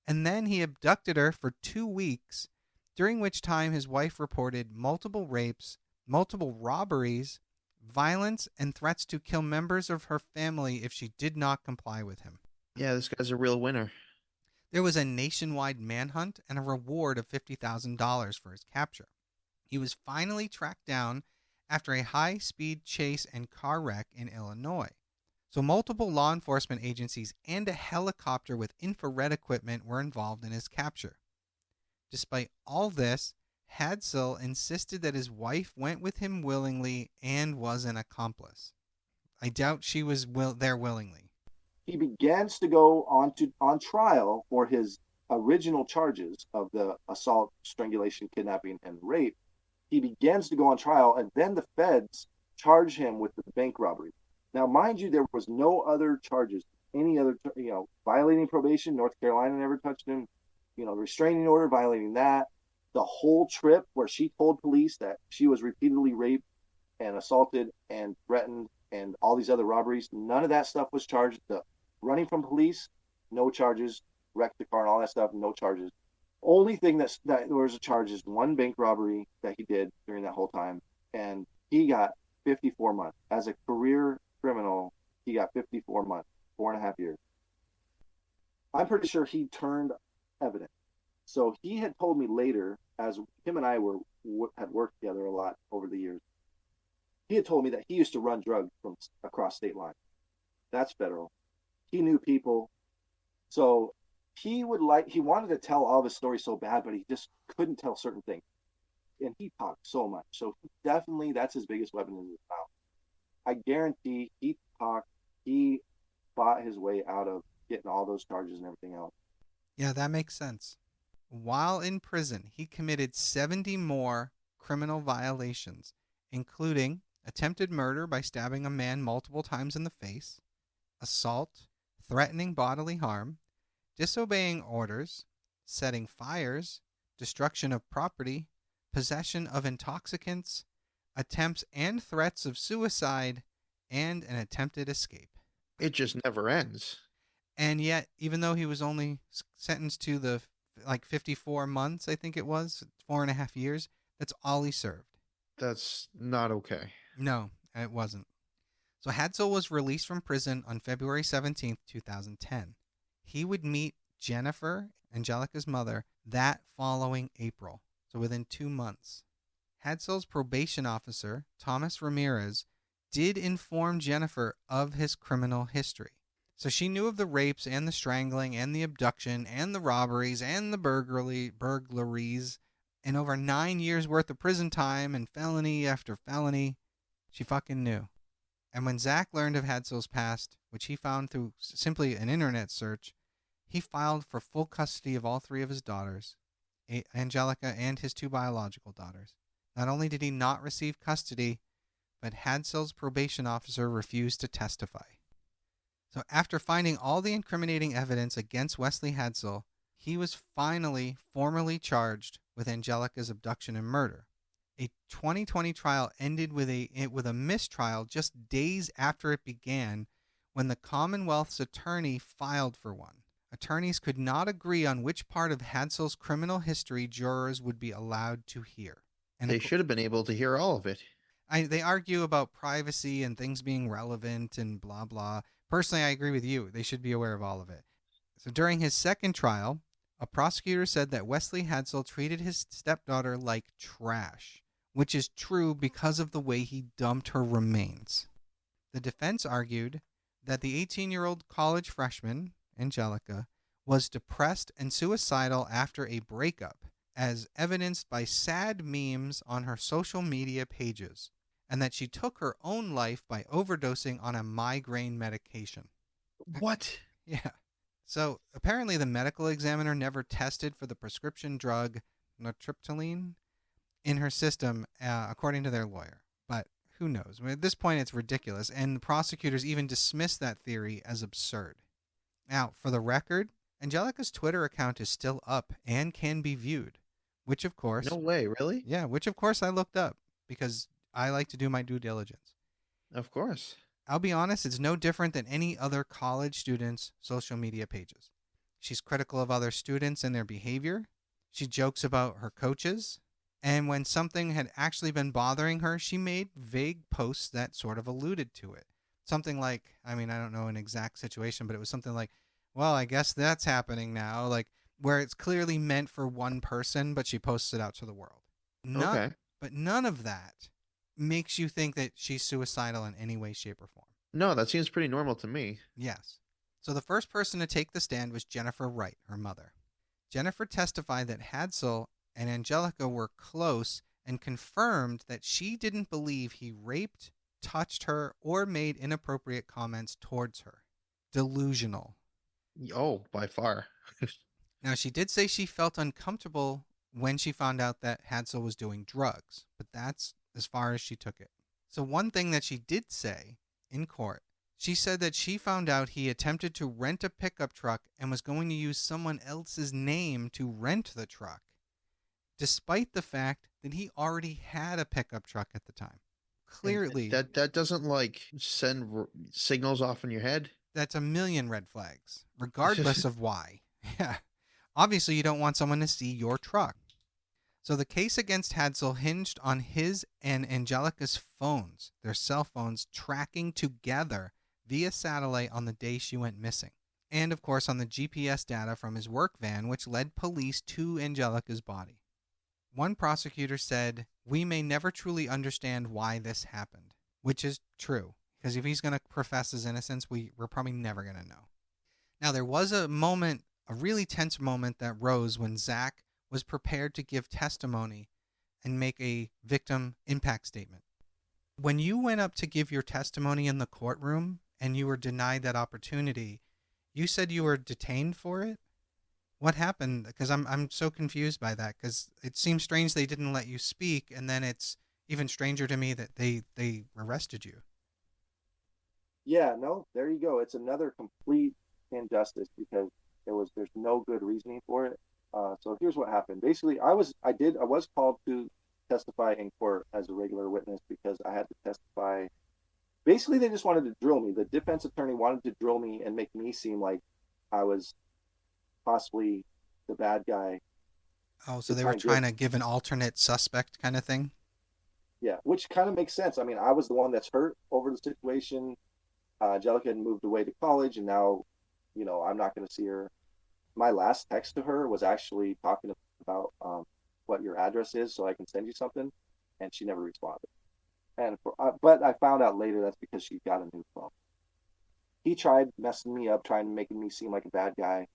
And then he abducted her for 2 weeks, during which time his wife reported multiple rapes, multiple robberies, violence, and threats to kill members of her family if she did not comply with him. Yeah, this guy's a real winner. There was a nationwide manhunt and a reward of $50,000 for his capture. He was finally tracked down after a high-speed chase and car wreck in Illinois. So multiple law enforcement agencies and a helicopter with infrared equipment were involved in his capture. Despite all this, Hadsell insisted that his wife went with him willingly and was an accomplice. I doubt she was there willingly. He begins to go on trial for his original charges of the assault, strangulation, kidnapping, and rape. He begins to go on trial, and then the feds charge him with the bank robbery. Now, mind you, there was no other charges, any other, violating probation. North Carolina never touched him. Restraining order, violating that. The whole trip where she told police that she was repeatedly raped and assaulted and threatened and all these other robberies, none of that stuff was charged. The running from police, no charges. Wrecked the car and all that stuff, no charges. Only thing that there was a charge is one bank robbery that he did during that whole time, and he got 54 months. As a career criminal, he got 54 months, 4.5 years. I'm pretty sure he turned evidence. So he had told me later, as him and I had worked together a lot over the years, he had told me that he used to run drugs from across state lines. That's federal. He knew people. So he wanted to tell all of his stories so bad, but he just couldn't tell certain things. And he talked so much. So definitely that's his biggest weapon in his mouth. I guarantee he fought his way out of getting all those charges and everything else. Yeah, that makes sense. While in prison, he committed 70 more criminal violations, including attempted murder by stabbing a man multiple times in the face, assault, threatening bodily harm, disobeying orders, setting fires, destruction of property, possession of intoxicants, attempts and threats of suicide, and an attempted escape. It just never ends. And yet, even though he was only sentenced to the 54 months, I think it was, 4.5 years, that's all he served. That's not okay. No, it wasn't. So Hadsell was released from prison on February 17th, 2010. He would meet Jennifer, Anjelica's mother, that following April, so within 2 months. Hadsell's probation officer, Thomas Ramirez, did inform Jennifer of his criminal history. So she knew of the rapes and the strangling and the abduction and the robberies and the burglaries and over 9 years worth of prison time and felony after felony. She fucking knew. And when Zach learned of Hadsell's past, which he found through simply an internet search, he filed for full custody of all 3 of his daughters, Anjelica and his 2 biological daughters. Not only did he not receive custody, but Hadsell's probation officer refused to testify. So after finding all the incriminating evidence against Wesley Hadsell, he was finally formally charged with Anjelica's abduction and murder. A 2020 trial ended with a mistrial just days after it began, when the Commonwealth's attorney filed for one. Attorneys could not agree on which part of Hadsell's criminal history jurors would be allowed to hear. And They should have been able to hear all of it. They argue about privacy and things being relevant and blah, blah. Personally, I agree with you. They should be aware of all of it. So during his second trial, a prosecutor said that Wesley Hadsell treated his stepdaughter like trash, which is true because of the way he dumped her remains. The defense argued that the 18-year-old college freshman, Anjelica, was depressed and suicidal after a breakup, as evidenced by sad memes on her social media pages, and that she took her own life by overdosing on a migraine medication. What? Yeah. So apparently the medical examiner never tested for the prescription drug nortriptyline in her system, according to their lawyer. But who knows? I mean, at this point, it's ridiculous, and the prosecutors even dismissed that theory as absurd. Now, for the record, Anjelica's Twitter account is still up and can be viewed, which of course, No way, really? yeah, which of course I looked up because I like to do my due diligence. Of course. I'll be honest, it's no different than any other college student's social media pages. She's critical of other students and their behavior. She jokes about her coaches. And when something had actually been bothering her, she made vague posts that sort of alluded to it. Something like, I mean, I don't know an exact situation, but it was something like, well, I guess that's happening now. Like, where it's clearly meant for one person, but she posts it out to the world. Okay. But none of that makes you think that she's suicidal in any way, shape, or form. No, that seems pretty normal to me. Yes. So the first person to take the stand was Jennifer Wright, her mother. Jennifer testified that Hadsell and Anjelica were close and confirmed that she didn't believe he raped, touched her, or made inappropriate comments towards her. Delusional. Oh, by far. Now, she did say she felt uncomfortable when she found out that Hadsell was doing drugs, but that's as far as she took it. So one thing that she did say in court, she said that she found out he attempted to rent a pickup truck and was going to use someone else's name to rent the truck, despite the fact that he already had a pickup truck at the time. Clearly, That doesn't like send signals off in your head. that's a million red flags, regardless of why. Yeah. Obviously, you don't want someone to see your truck. So the case against Hadsell hinged on his and Anjelica's phones, their cell phones, tracking together via satellite on the day she went missing. And, of course, on the GPS data from his work van, which led police to Anjelica's body. One prosecutor said, "We may never truly understand why this happened," which is true, because if he's going to profess his innocence, we're probably never going to know. Now, there was a moment, a really tense moment that rose when Zach was prepared to give testimony and make a victim impact statement. When you went up to give your testimony in the courtroom and you were denied that opportunity, you said you were detained for it? What happened? Because I'm so confused by that, because it seems strange they didn't let you speak, and then it's even stranger to me that they arrested you. Yeah, no, there you go. It's another complete injustice because there's no good reasoning for it. So here's what happened. Basically, I was called to testify in court as a regular witness because I had to testify. Basically, they just wanted to drill me. The defense attorney wanted to drill me and make me seem like I was possibly the bad guy. Oh, so they were trying to give an alternate suspect kind of thing? Yeah, which kind of makes sense. I mean, I was the one that's hurt over the situation. Anjelica had moved away to college, and now, I'm not going to see her. My last text to her was actually talking about what your address is so I can send you something, and she never responded. But I found out later that's because she got a new phone. He tried messing me up, trying to make me seem like a bad guy.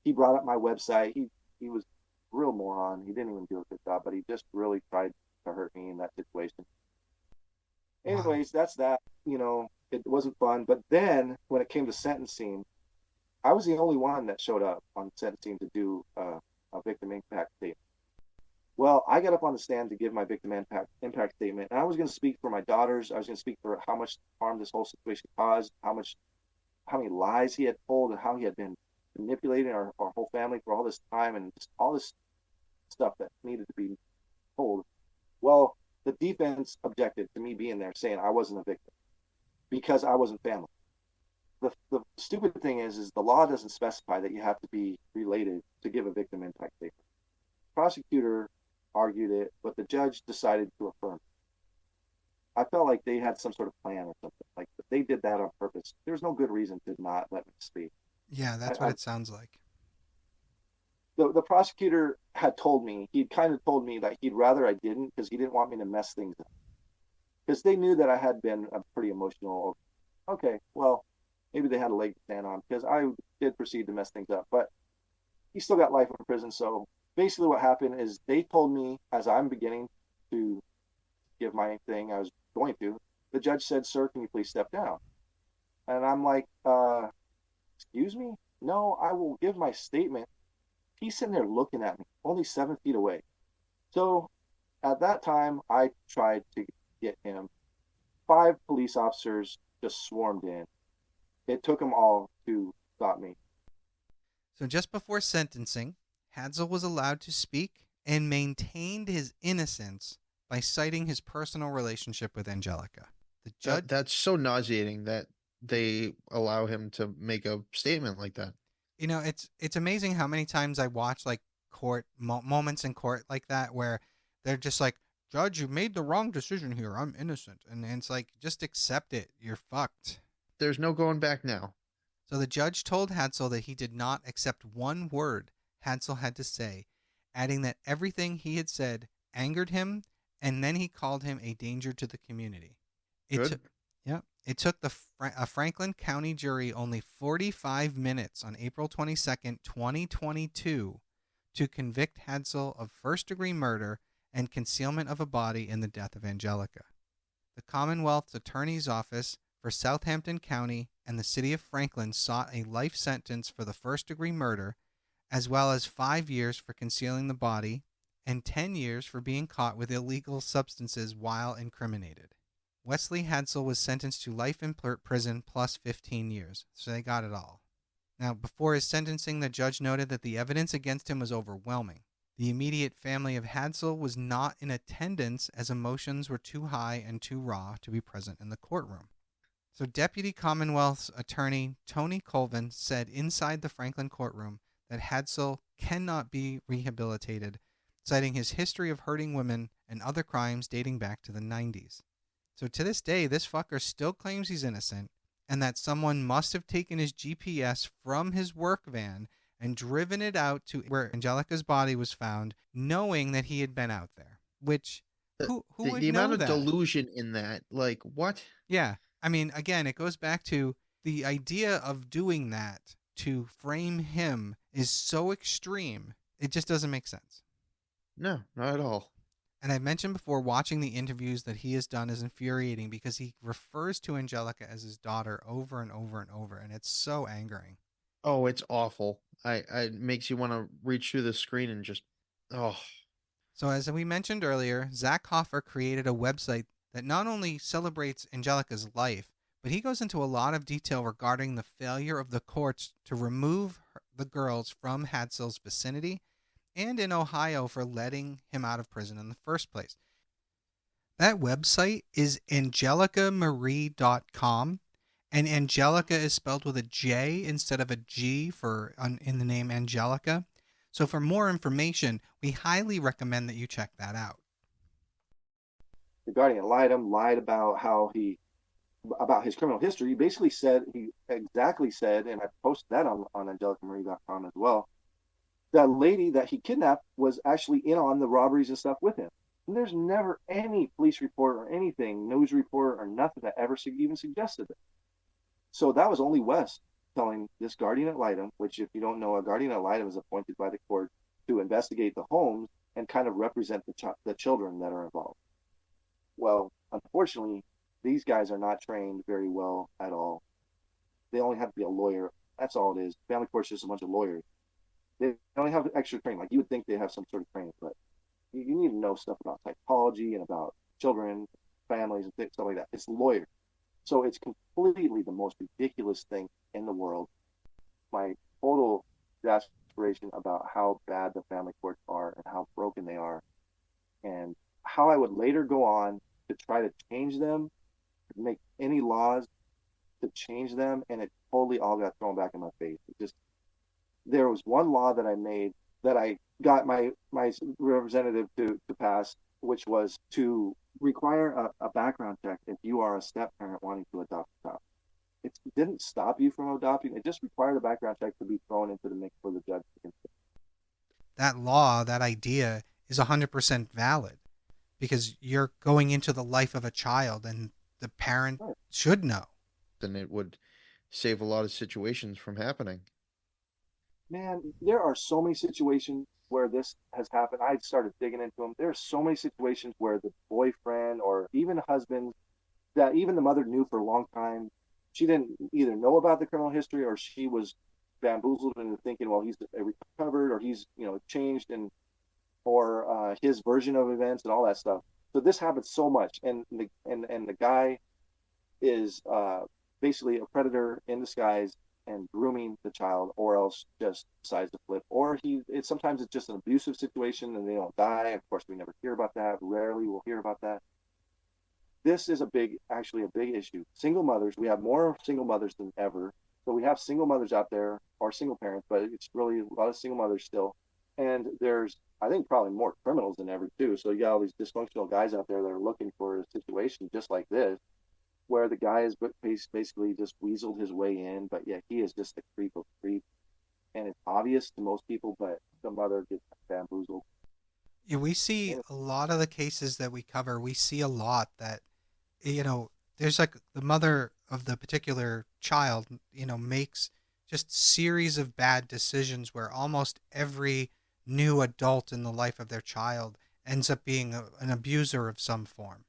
He brought up my website. He was a real moron. He didn't even do a good job, but he just really tried to hurt me in that situation. Wow. Anyways, that's that. It wasn't fun. But then when it came to sentencing, I was the only one that showed up on sentencing to do a victim impact statement. Well, I got up on the stand to give my victim impact statement, and I was going to speak for my daughters. I was going to speak for how much harm this whole situation caused, how many lies he had told, and how he had been manipulating our whole family for all this time, and just all this stuff that needed to be told. Well, the defense objected to me being there, saying I wasn't a victim because I wasn't family. The stupid thing is the law doesn't specify that you have to be related to give a victim impact statement. The prosecutor argued it, but the judge decided to affirm. I felt like they had some sort of plan or something. Like they did that on purpose. There's no good reason to not let me speak. Yeah, that's what it sounds like. The prosecutor had told me, he'd kind of told me that he'd rather I didn't because he didn't want me to mess things up. Because they knew that I had been pretty emotional. Okay, well, maybe they had a leg to stand on because I did proceed to mess things up. But he still got life in prison. So basically what happened is they told me as I'm beginning to give my thing, I was going to, the judge said, "Sir, can you please step down?" And I'm like, excuse me? no, I will give my statement. He's sitting there looking at me, only 7 feet away. So at that time, I tried to get him. 5 police officers just swarmed in. It took them all to stop me. So just before sentencing, Hadsell was allowed to speak and maintained his innocence by citing his personal relationship with Anjelica. The judge. That's so nauseating that they allow him to make a statement like that. You know, it's amazing how many times I watch like court moments in court like that where they're just like, Judge, you made the wrong decision here. I'm innocent. And it's like, just accept it. You're fucked. There's no going back now. So the judge told Hadsell that he did not accept one word Hadsell had to say, adding that everything he had said angered him, and then he called him a danger to the community. Good. It took the Franklin County jury only 45 minutes on April 22nd, 2022, to convict Hadsell of first-degree murder and concealment of a body in the death of Anjelica. The Commonwealth's Attorney's Office for Southampton County and the City of Franklin sought a life sentence for the first-degree murder, as well as 5 years for concealing the body and 10 years for being caught with illegal substances while incriminated. Wesley Hadsell was sentenced to life in prison plus 15 years, so they got it all. Now, before his sentencing, the judge noted that the evidence against him was overwhelming. The immediate family of Hadsell was not in attendance as emotions were too high and too raw to be present in the courtroom. So Deputy Commonwealth's Attorney Tony Colvin said inside the Franklin courtroom that Hadsell cannot be rehabilitated, citing his history of hurting women and other crimes dating back to the 90s. So to this day, this fucker still claims he's innocent and that someone must have taken his GPS from his work van and driven it out to where Anjelica's body was found, knowing that he had been out there. Which, who would the know amount of that? delusion in that, like, what? Yeah. I mean, again, it goes back to the idea of doing that to frame him is so extreme, it just doesn't make sense. No, not at all. And I've mentioned before, watching the interviews that he has done is infuriating because he refers to Anjelica as his daughter over and over and over, and it's so angering. Oh, it's awful. It makes you want to reach through the screen and just, oh. So as we mentioned earlier, Zach Hoffer created a website that not only celebrates Anjelica's life, but he goes into a lot of detail regarding the failure of the courts to remove the girls from Hadsell's vicinity and in Ohio for letting him out of prison in the first place. That website is angelicamarie.com, and Anjelica is spelled with a J instead of a G in the name Anjelica. So for more information, we highly recommend that you check that out. The guardian lied about his criminal history. He basically said, and I posted that on angelicamarie.com as well, that lady that he kidnapped was actually in on the robberies and stuff with him. And there's never any police report or anything, news report or nothing that ever even suggested it. So that was only Wes telling this guardian ad litem, which, if you don't know, a guardian ad litem is appointed by the court to investigate the homes and kind of represent the children that are involved. Well, unfortunately, these guys are not trained very well at all. They only have to be a lawyer. That's all it is. Family court's just a bunch of lawyers. They only have extra training. Like, you would think they have some sort of training, but you need to know stuff about psychology and about children, families, and stuff like that. It's lawyers. So it's completely the most ridiculous thing in the world. My total exasperation about how bad the family courts are and how broken they are, and how I would later go on to try to change them, to make any laws to change them, and it totally all got thrown back in my face. There was one law that I made that I got my representative to pass, which was to require a background check if you are a step parent wanting to adopt a child. It didn't stop you from adopting. It just required a background check to be thrown into the mix for the judge to consider. That law, that idea, is 100% valid because you're going into the life of a child and the parent should know. Then it would save a lot of situations from happening. Man, there are so many situations where this has happened. I started digging into them. There are so many situations where the boyfriend or even the husband, that even the mother knew for a long time, she didn't either know about the criminal history or she was bamboozled into thinking, well, he's recovered or he's, changed or his version of events and all that stuff. So this happens so much, and the guy is basically a predator in disguise and grooming the child, or else just decides to flip. Or sometimes it's just an abusive situation and they don't die. Of course, we never hear about that. Rarely we'll hear about that. This is actually a big issue. Single mothers, we have more single mothers than ever. So we have single mothers out there, or single parents, but it's really a lot of single mothers still. And there's, I think, probably more criminals than ever too. So you got all these dysfunctional guys out there that are looking for a situation just like this, where the guy has basically just weaseled his way in, but yet he is just a creep of creep. And it's obvious to most people, but the mother gets bamboozled. Yeah, we see a lot of the cases that we cover, we see a lot that, there's like the mother of the particular child, makes just series of bad decisions where almost every new adult in the life of their child ends up being an abuser of some form.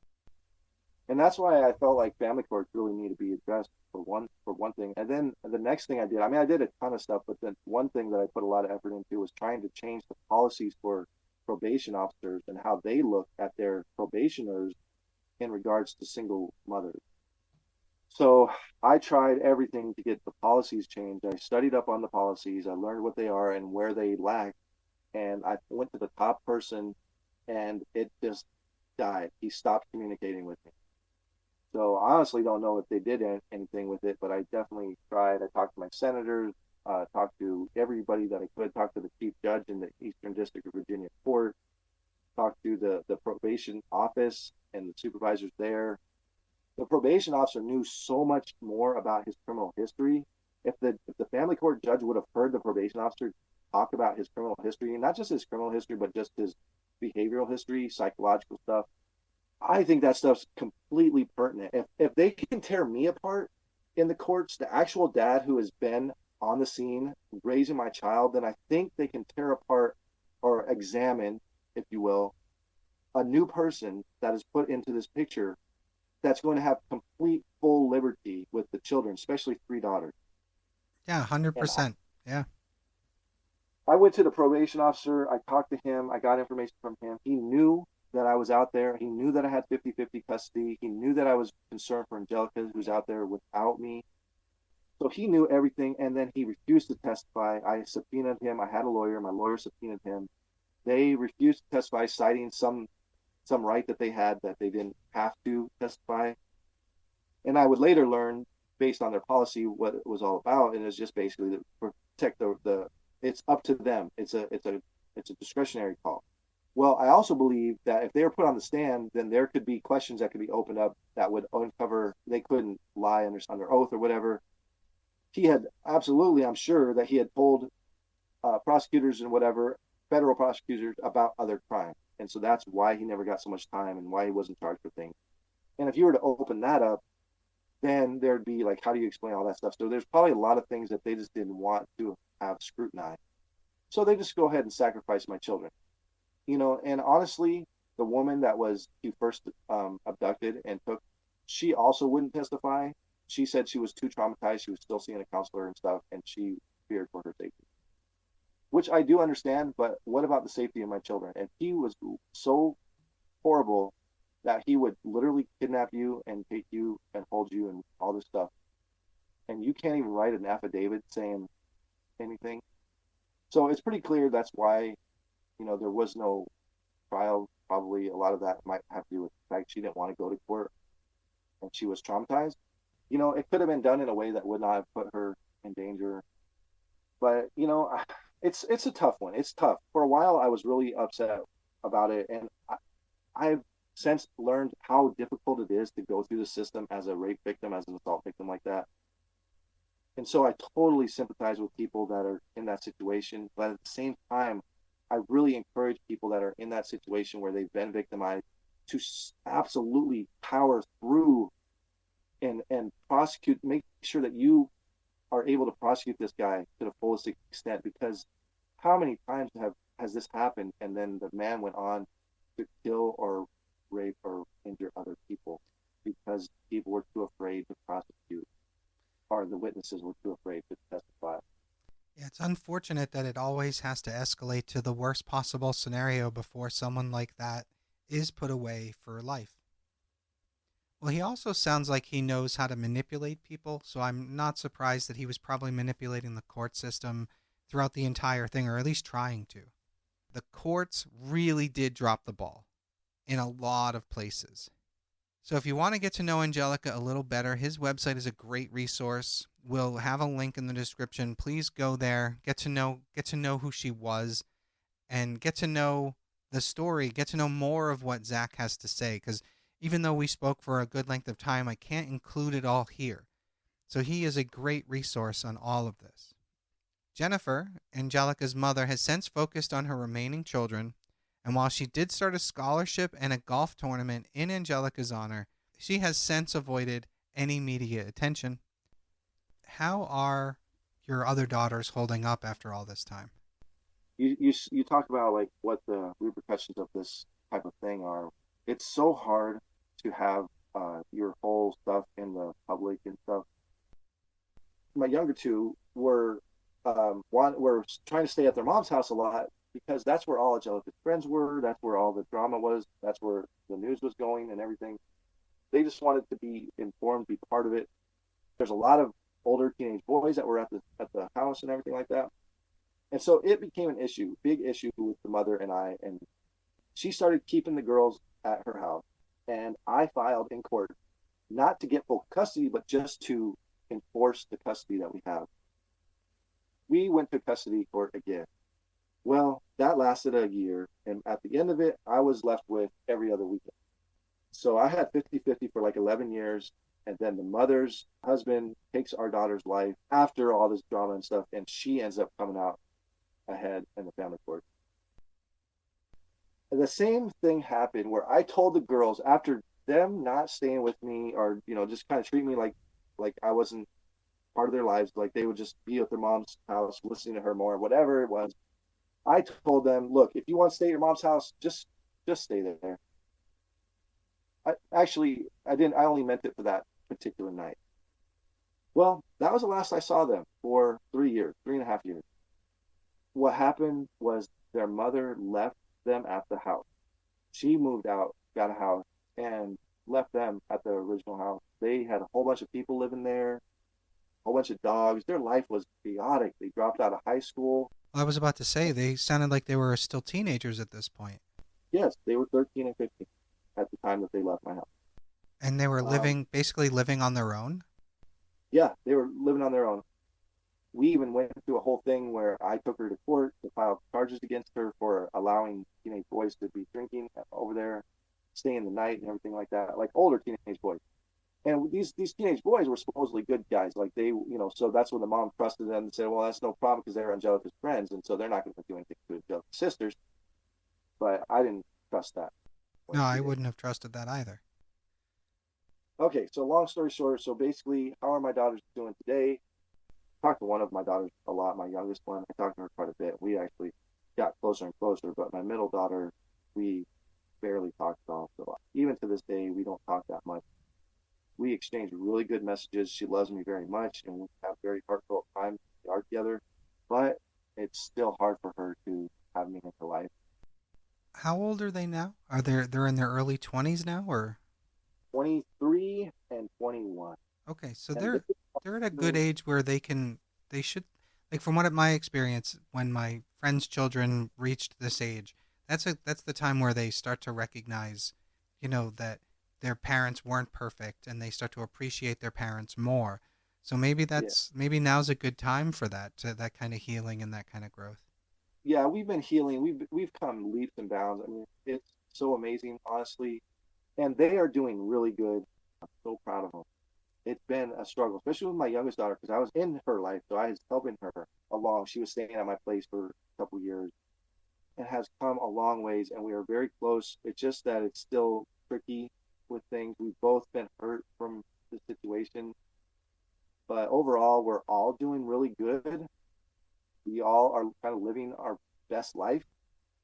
And that's why I felt like family courts really need to be addressed for one thing. And then the next thing I did a ton of stuff, but then one thing that I put a lot of effort into was trying to change the policies for probation officers and how they look at their probationers in regards to single mothers. So I tried everything to get the policies changed. I studied up on the policies. I learned what they are and where they lack. And I went to the top person and it just died. He stopped communicating with me. So I honestly don't know if they did anything with it, but I definitely tried. I talked to my senators, talked to everybody that I could, talked to the chief judge in the Eastern District of Virginia Court, talked to the probation office and the supervisors there. The probation officer knew so much more about his criminal history. If the family court judge would have heard the probation officer talk about his criminal history, and not just his criminal history, but just his behavioral history, psychological stuff, I think that stuff's completely pertinent. If they can tear me apart in the courts, the actual dad who has been on the scene raising my child, then I think they can tear apart or examine, if you will, a new person that is put into this picture that's going to have complete full liberty with the children, especially 3 daughters. Yeah, 100%. Yeah. I went to the probation officer. I talked to him. I got information from him. He knew that I was out there. He knew that I had 50-50 custody. He knew that I was concerned for Anjelica, who's out there without me. So he knew everything, and then he refused to testify. I subpoenaed him. I had a lawyer. My lawyer subpoenaed him. They refused to testify, citing some right that they had that they didn't have to testify. And I would later learn, based on their policy, what it was all about, and it's just basically to protect the. It's up to them. It's a discretionary call. Well, I also believe that if they were put on the stand, then there could be questions that could be opened up that would uncover they couldn't lie under oath or whatever. He had absolutely, I'm sure, that he had told prosecutors and whatever, federal prosecutors, about other crimes. And so that's why he never got so much time and why he wasn't charged for things. And if you were to open that up, then there'd be like, how do you explain all that stuff? So there's probably a lot of things that they just didn't want to have scrutinized. So they just go ahead and sacrifice my children. And honestly, the woman that he first abducted and took, she also wouldn't testify. She said she was too traumatized. She was still seeing a counselor and stuff, and she feared for her safety, which I do understand. But what about the safety of my children? And he was so horrible that he would literally kidnap you and take you and hold you and all this stuff. And you can't even write an affidavit saying anything. So it's pretty clear that's why, there was no trial. Probably a lot of that might have to do with the fact she didn't want to go to court and she was traumatized. It could have been done in a way that would not have put her in danger. But, it's a tough one. It's tough. For a while, I was really upset about it. And I've since learned how difficult it is to go through the system as a rape victim, as an assault victim like that. And so I totally sympathize with people that are in that situation. But at the same time, I really encourage people that are in that situation where they've been victimized to absolutely power through and prosecute, make sure that you are able to prosecute this guy to the fullest extent, because how many times has this happened and then the man went on to kill or rape or injure other people because people were too afraid to prosecute, or the witnesses were too afraid to testify. Yeah, it's unfortunate that it always has to escalate to the worst possible scenario before someone like that is put away for life. Well, he also sounds like he knows how to manipulate people, so I'm not surprised that he was probably manipulating the court system throughout the entire thing, or at least trying to. The courts really did drop the ball in a lot of places. So if you want to get to know Anjelica a little better, his website is a great resource. We'll have a link in the description. Please go there, get to know who she was, and get to know the story, get to know more of what Zach has to say, because even though we spoke for a good length of time, I can't include it all here. So he is a great resource on all of this. Jennifer, Anjelica's mother, has since focused on her remaining children, and while she did start a scholarship and a golf tournament in Anjelica's honor, she has since avoided any media attention. How are your other daughters holding up after all this time? You talk about like what the repercussions of this type of thing are. It's so hard to have your whole stuff in the public and stuff. My younger two were trying to stay at their mom's house a lot because that's where all Angelica's friends were. That's where all the drama was. That's where the news was going and everything. They just wanted to be informed, be part of it. There's a lot of older teenage boys that were at the house and everything like that. And so it became an issue, big issue with the mother and I. And she started keeping the girls at her house. And I filed in court, not to get full custody, but just to enforce the custody that we have. We went to custody court again. Well, that lasted a year. And at the end of it, I was left with every other weekend. So I had 50-50 for like 11 years. And then the mother's husband takes our daughter's life after all this drama and stuff. And she ends up coming out ahead in the family court. And the same thing happened where I told the girls after them not staying with me or, just kind of treat me like I wasn't part of their lives, like they would just be at their mom's house, listening to her more, whatever it was. I told them, look, if you want to stay at your mom's house, just stay there. I didn't. I only meant it for that particular night. Well, that was the last I saw them for 3.5 years. What happened was their mother left them at the house. She moved out, got a house, and left them at the original house. They had a whole bunch of people living there, a whole bunch of dogs. Their life was chaotic. They dropped out of high school. Well, I was about to say, they sounded like they were still teenagers at this point. Yes, they were 13 and 15 at the time that they left my house. And they were basically living on their own? Yeah, they were living on their own. We even went through a whole thing where I took her to court to file charges against her for allowing teenage boys to be drinking over there, staying the night and everything like that, like older teenage boys. And these teenage boys were supposedly good guys. Like they, so that's when the mom trusted them and said, well, that's no problem because they're Angelica's friends. And so they're not going to do anything to Angelica's sisters. But I didn't trust that. No, I wouldn't have trusted that either. Okay, so long story short, so basically, how are my daughters doing today? I talked to one of my daughters a lot, my youngest one. I talked to her quite a bit. We actually got closer and closer, but my middle daughter, we barely talked at all. So even to this day, we don't talk that much. We exchange really good messages. She loves me very much, and we have very heartfelt times we are together, but it's still hard for her to have me in her life. How old are they now? They're in their early 20s now, or 23 and 21. Okay, so they're at a good age where they should, like from my experience, when my friends' children reached this age, that's the time where they start to recognize, that their parents weren't perfect and they start to appreciate their parents more. So maybe maybe now's a good time for that kind of healing and that kind of growth. Yeah, we've been healing. We've come leaps and bounds. I mean, it's so amazing, honestly. And they are doing really good. I'm so proud of them. It's been a struggle, especially with my youngest daughter, because I was in her life, so I was helping her along. She was staying at my place for a couple of years and has come a long ways, and we are very close. It's just that it's still tricky with things. We've both been hurt from the situation. But overall, we're all doing really good. We all are kind of living our best life,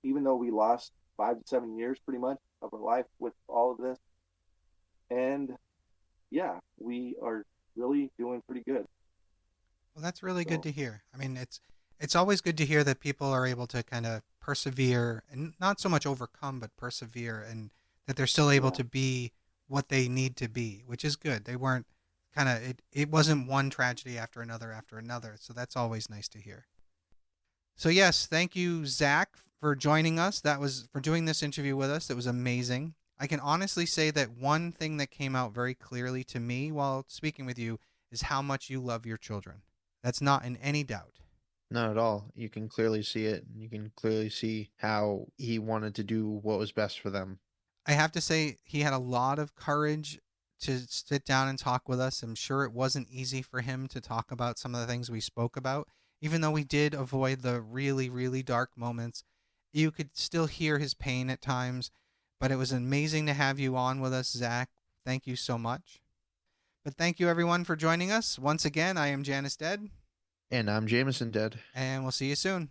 even though we lost 5 to 7 years pretty much of our life with all of this. And yeah, we are really doing pretty good. Well, that's really good to hear. I mean, it's It's always good to hear that people are able to kind of persevere and not so much overcome, but persevere, and that they're still able Yeah. to be what they need to be, which is good. They weren't it wasn't one tragedy after another. So that's always nice to hear. So yes, thank you, Zach, for joining us. That was for doing this interview with us. That was amazing. I can honestly say that one thing that came out very clearly to me while speaking with you is how much you love your children. That's not in any doubt. Not at all. You can clearly see it. You can clearly see how he wanted to do what was best for them. I have to say he had a lot of courage to sit down and talk with us. I'm sure it wasn't easy for him to talk about some of the things we spoke about, even though we did avoid the really, really dark moments. You could still hear his pain at times, but it was amazing to have you on with us, Zach. Thank you so much. But thank you, everyone, for joining us. Once again, I am Janus Dead, And I'm Jameson dead. and we'll see you soon.